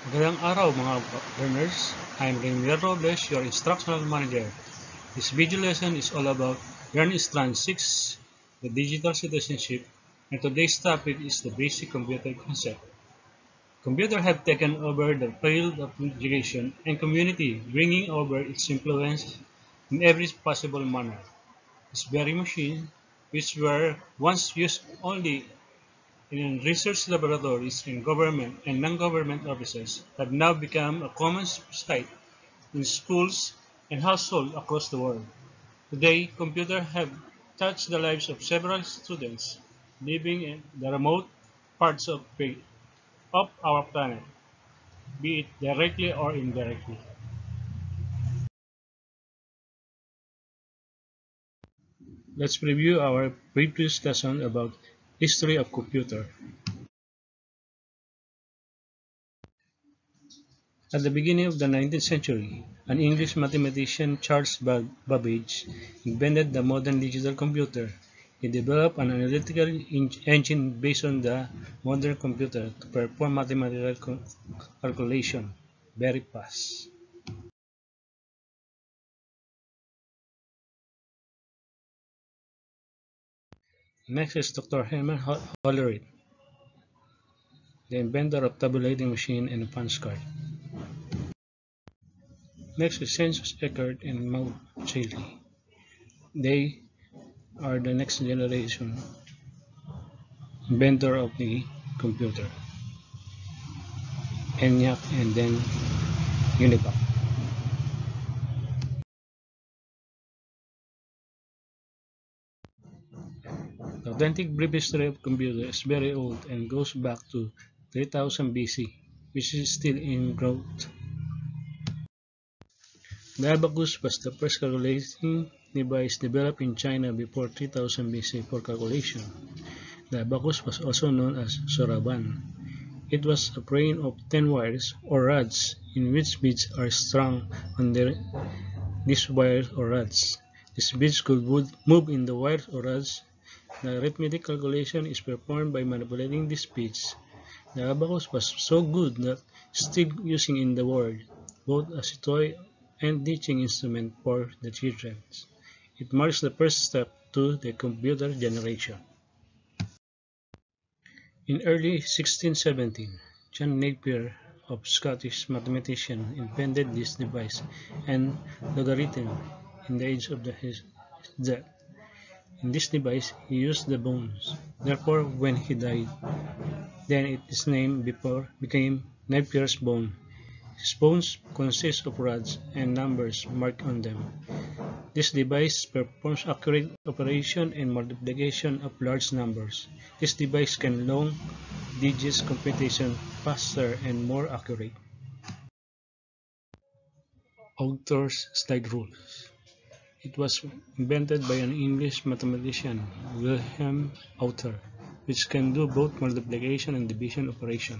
Magandang araw mga learners. I'm Renier Robles, your instructional manager. This video lesson is all about Learning Strand 6, the Digital Citizenship, and today's topic is the basic computer concept. Computers have taken over the field of education and community, bringing over its influence in every possible manner. These very machines, which were once used only in research laboratories in government and non-government offices, have now become a common sight in schools and households across the world. Today, computers have touched the lives of several students living in the remote parts of our planet, be it directly or indirectly. Let's review our previous lesson about history of computer. At the beginning of the 19th century, an English mathematician, Charles Babbage, invented the modern digital computer. He developed an analytical engine based on the modern computer to perform mathematical calculation very fast. Next is Dr. Herman Hollerith, the inventor of tabulating machine and punch card. Next is Census Eckert and Maud Cayley. They are the next generation inventor of the computer. ENIAC and then Unipac. The authentic brief history of computer is very old and goes back to 3000 BC, which is still in growth. The abacus was the first calculating device developed in China before 3000 BC for calculation. The abacus was also known as soroban. It was a frame of 10 wires or rods in which beads are strung on these wires or rods. These beads could move in the wires or rods. The arithmetic calculation is performed by manipulating these beads. The abacus was so good that still using in the world, both as a toy and teaching instrument for the children. It marks the first step to the computer generation. In early 1617, John Napier, of Scottish mathematician, invented this device and logarithm in the age of his death. In this device, he used the bones. Therefore, when he died, then its name became Napier's bone. His bones consist of rods and numbers marked on them. This device performs accurate operation and multiplication of large numbers. This device can long digits computation faster and more accurate. Author's slide rules. It was invented by an English mathematician, Wilhelm Author, which can do both multiplication and division operation.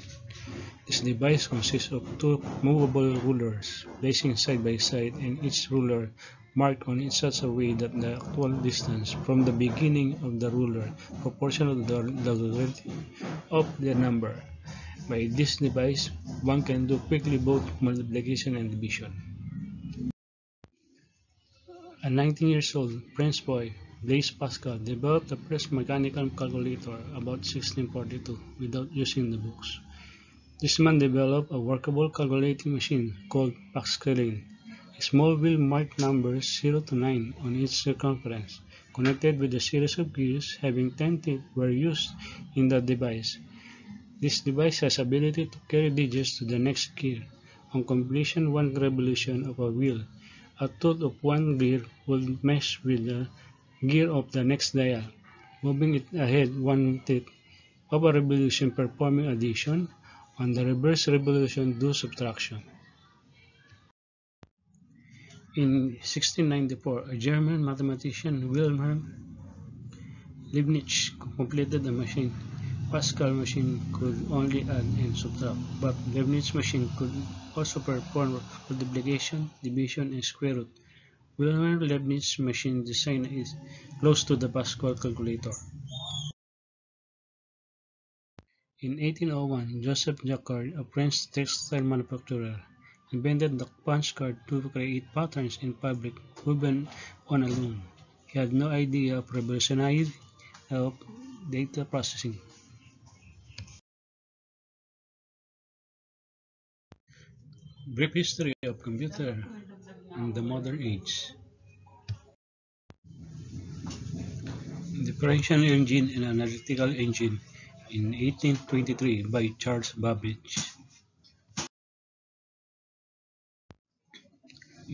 This device consists of two movable rulers, placing side by side, and each ruler marked on in such a way that the actual distance from the beginning of the ruler proportional to the logarithm of the number. By this device, one can do quickly both multiplication and division. A 19-year-old French boy, Blaise Pascal, developed the first mechanical calculator about 1642 without using the books. This man developed a workable calculating machine called Pascaline. A small wheel marked numbers 0 to 9 on its circumference, connected with a series of gears having 10 teeth, were used in the device. This device has ability to carry digits to the next gear. On completion one revolution of a wheel, a tooth of one gear will mesh with the gear of the next dial, moving it ahead one teeth of a revolution performing addition. On the reverse revolution, do subtraction. In 1694, a German mathematician, Wilhelm Leibniz, completed a machine. Pascal machine could only add and subtract, but Leibniz machine could also perform multiplication, division, and square root. Wilhelm Leibniz machine design is close to the Pascal calculator. In 1801, Joseph Jacquard, a French textile manufacturer, invented the punch card to create patterns in fabric woven on a loom. He had no idea of revolutionary of data processing. Brief history of computer in the modern age. Differential engine and analytical engine in 1823 by Charles Babbage.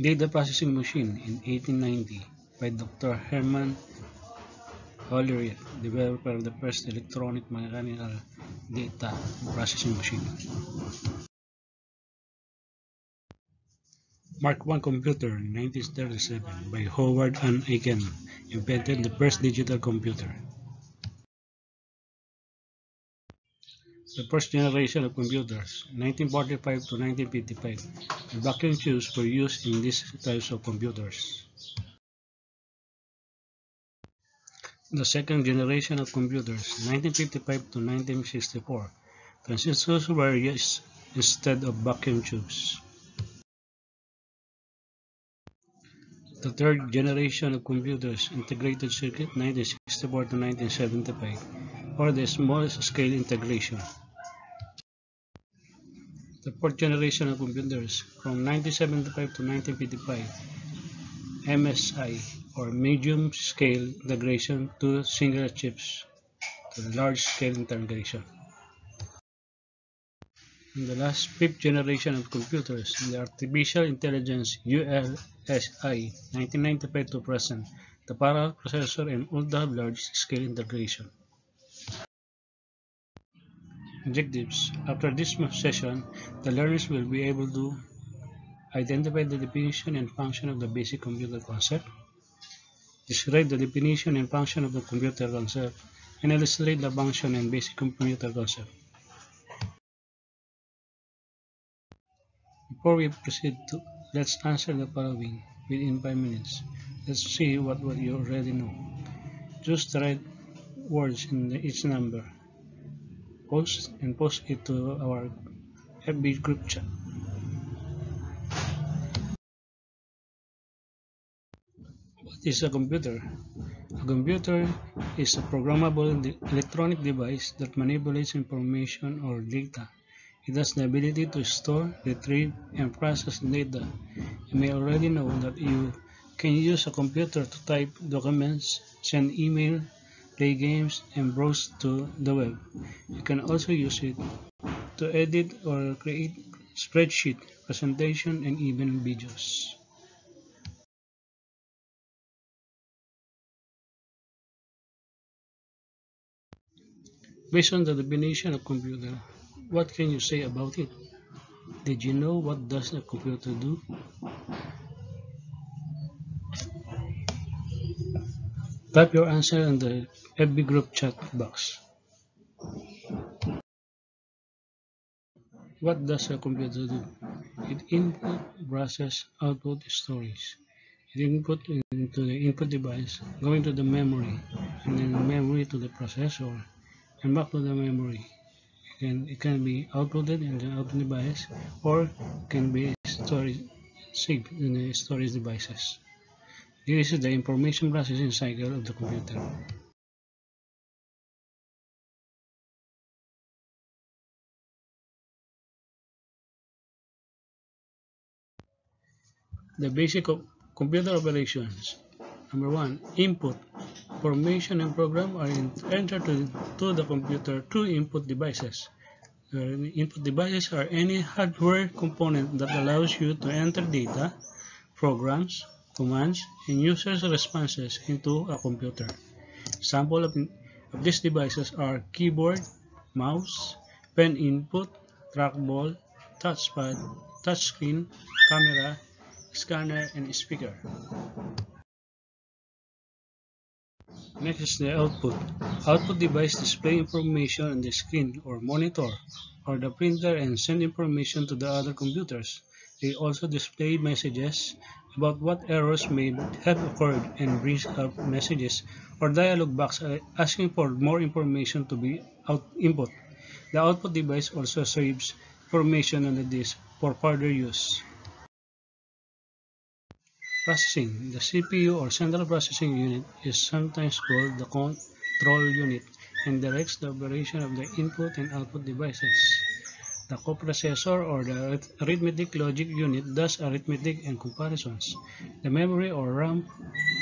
Data processing machine in 1890 by Dr. Herman Hollerith, developer of the first electronic mechanical data processing machine. Mark I computer in 1937 by Howard and Aiken, invented the first digital computer. The first generation of computers, 1945 to 1955, the vacuum tubes were used in these types of computers. The second generation of computers, 1955 to 1964, transistors were used instead of vacuum tubes. The third generation of computers, integrated circuit, 1964 to 1975, or the smallest scale integration. The fourth generation of computers, from 1975 to 1955, MSI, or medium scale integration to single chips to large scale integration. In the last fifth generation of computers, the artificial intelligence ULSI, 1995 to present, the parallel processor and ultra large scale integration. Objectives. After this session, the learners will be able to identify the definition and function of the basic computer concept, describe the definition and function of the computer concept, and illustrate the function and basic computer concept. Before we proceed, let's answer the following within 5 minutes. Let's see what you already know. Choose the right words in each number. Post it to our FB group chat. What is a computer? A computer is a programmable electronic device that manipulates information or data. It has the ability to store, retrieve, and process data. You may already know that you can use a computer to type documents, send email, play games, and browse to the web. You can also use it to edit or create spreadsheet, presentation, and even videos. Based on the definition of computer, what can you say about it? Did you know what does a computer do? Type your answer in the FB group chat box. What does a computer do? It input, process, output, storage. It input into the input device, going to the memory, and then memory to the processor, and back to the memory. It can be outputted in the output device, or can be saved in the storage devices. This is the information processing cycle of the computer. The basic of computer operations. Number one, input. Information and program are entered to the computer through input devices. The input devices are any hardware component that allows you to enter data, programs, commands, and users' responses into a computer. Examples of these devices are keyboard, mouse, pen input, trackball, touchpad, touchscreen, camera, scanner, and speaker. Next is the output. Output device display information on the screen or monitor or the printer and send information to the other computers. They also display messages about what errors may have occurred and brings up messages or dialog box asking for more information to be input. The output device also saves information on the disk for further use. Processing. The CPU or Central Processing Unit is sometimes called the control unit and directs the operation of the input and output devices. The coprocessor or the arithmetic logic unit does arithmetic and comparisons. The memory or RAM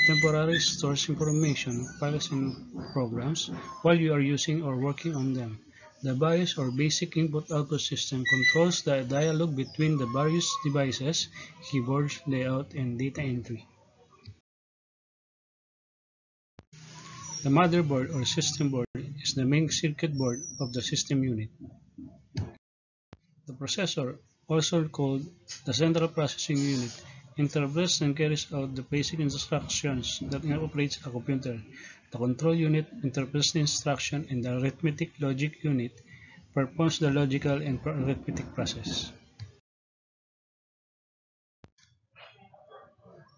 temporarily stores information, files and programs while you are using or working on them. The BIOS or Basic Input-Output System controls the dialogue between the various devices, keyboards, layout, and data entry. The motherboard or system board is the main circuit board of the system unit. The processor, also called the Central Processing Unit, interprets and carries out the basic instructions that operates a computer. The control unit interprets the instruction, and the arithmetic logic unit performs the logical and arithmetic process.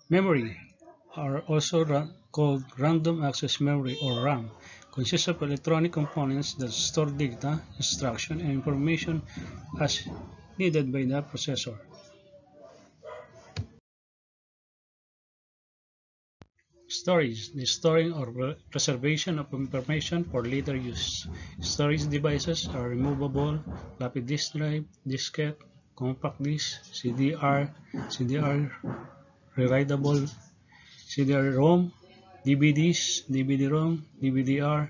Memory, are also called random access memory or RAM, consists of electronic components that store data, instruction, and information as needed by the processor. Storage, the storing or preservation of information for later use. Storage devices are removable, floppy disk drive, diskette, compact disk, CDR, CDR rewritable, CD-ROM, DVDs, DVD-ROM, DVD-R,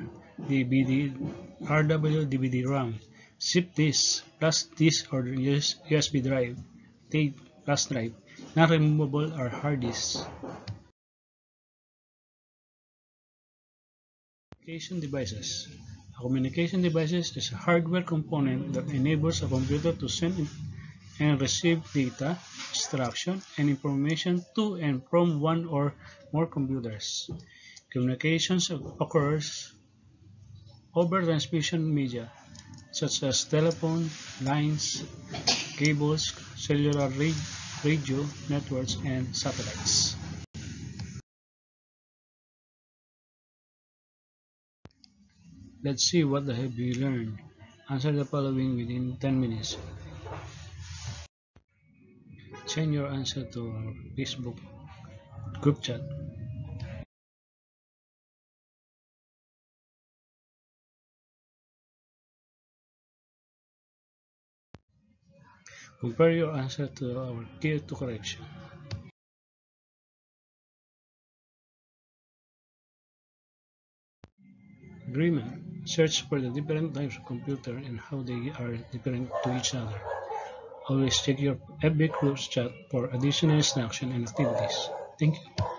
DVD-RW, DVD-RAM, zip disk, plus disk or USB drive, tape, plus drive, non-removable are hard disks. Communication devices. A communication device is a hardware component that enables a computer to send and receive data, instruction, and information to and from one or more computers. Communications occurs over transmission media, such as telephone, lines, cables, cellular radio networks, and satellites. Let's see what have you learned. Answer the following within 10 minutes. Send your answer to our Facebook group chat. Compare your answer to our key to correction. Agreement. Search for the different types of computer and how they are different to each other. Always check your FB group chat for additional instruction and activities. Thank you.